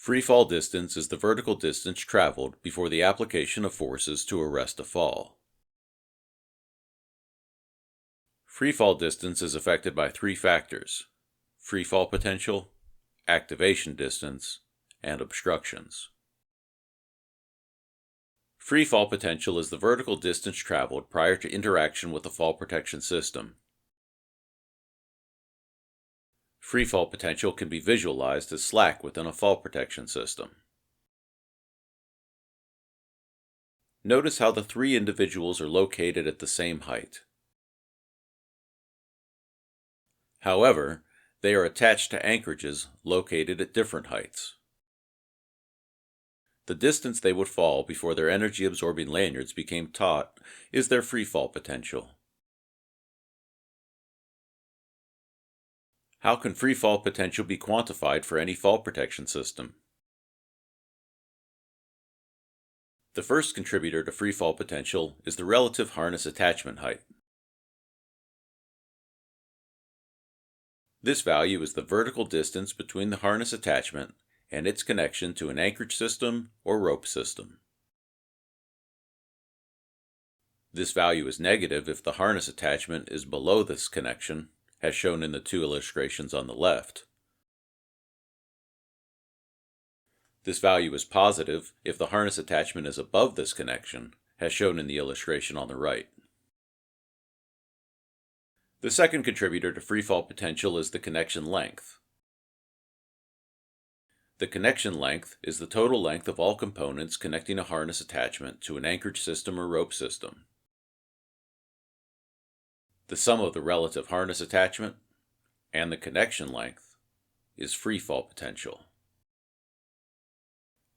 Free fall distance is the vertical distance traveled before the application of forces to arrest a fall. Free fall distance is affected by three factors: free fall potential, activation distance, and obstructions. Free fall potential is the vertical distance traveled prior to interaction with the fall protection system. Free fall potential can be visualized as slack within a fall protection system. Notice how the three individuals are located at the same height. However, they are attached to anchorages located at different heights. The distance they would fall before their energy-absorbing lanyards became taut is their free fall potential. How can free fall potential be quantified for any fall protection system? The first contributor to free fall potential is the relative harness attachment height. This value is the vertical distance between the harness attachment and its connection to an anchorage system or rope system. This value is negative if the harness attachment is below this connection, as shown in the two illustrations on the left. This value is positive if the harness attachment is above this connection, as shown in the illustration on the right. The second contributor to free fall potential is the connection length. The connection length is the total length of all components connecting a harness attachment to an anchorage system or rope system. The sum of the relative harness attachment and the connection length is free fall potential.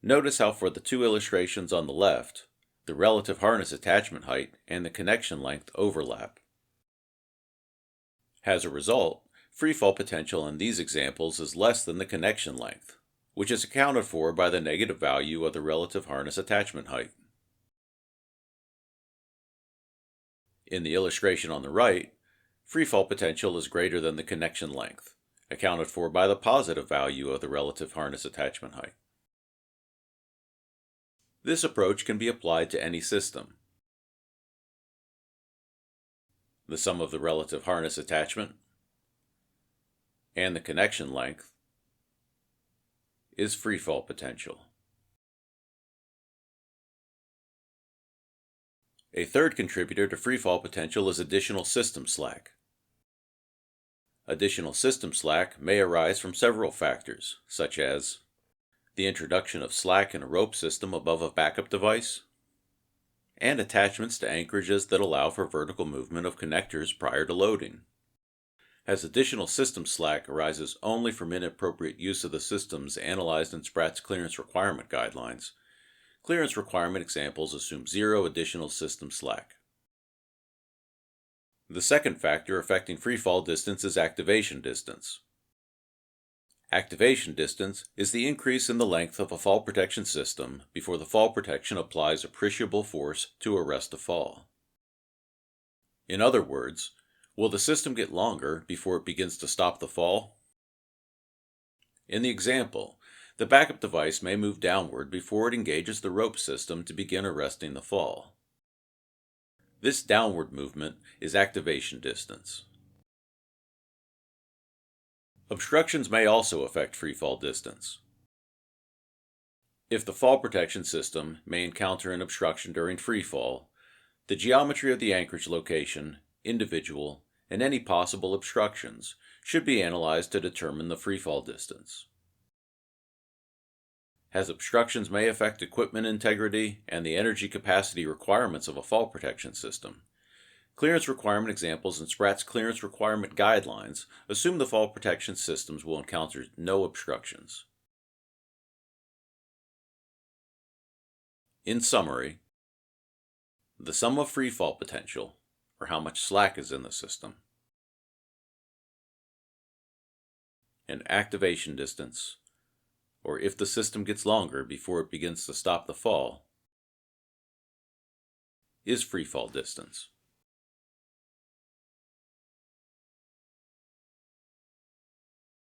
Notice how for the two illustrations on the left, the relative harness attachment height and the connection length overlap. As a result, free fall potential in these examples is less than the connection length, which is accounted for by the negative value of the relative harness attachment height. In the illustration on the right, free fall potential is greater than the connection length, accounted for by the positive value of the relative harness attachment height. This approach can be applied to any system. The sum of the relative harness attachment and the connection length is free fall potential. A third contributor to free fall potential is additional system slack. Additional system slack may arise from several factors, such as the introduction of slack in a rope system above a backup device, and attachments to anchorages that allow for vertical movement of connectors prior to loading. As additional system slack arises only from inappropriate use of the systems analyzed in Spratt's clearance requirement guidelines, clearance requirement examples assume zero additional system slack. The second factor affecting free fall distance is activation distance. Activation distance is the increase in the length of a fall protection system before the fall protection applies appreciable force to arrest a fall. In other words, will the system get longer before it begins to stop the fall? In the example, the backup device may move downward before it engages the rope system to begin arresting the fall. This downward movement is activation distance. Obstructions may also affect free fall distance. If the fall protection system may encounter an obstruction during free fall, the geometry of the anchorage location, individual, and any possible obstructions should be analyzed to determine the free fall distance. As obstructions may affect equipment integrity and the energy capacity requirements of a fall protection system, clearance requirement examples in Spratt's clearance requirement guidelines assume the fall protection systems will encounter no obstructions. In summary, the sum of free fall potential, or how much slack is in the system, and activation distance, or if the system gets longer before it begins to stop the fall, is free fall distance.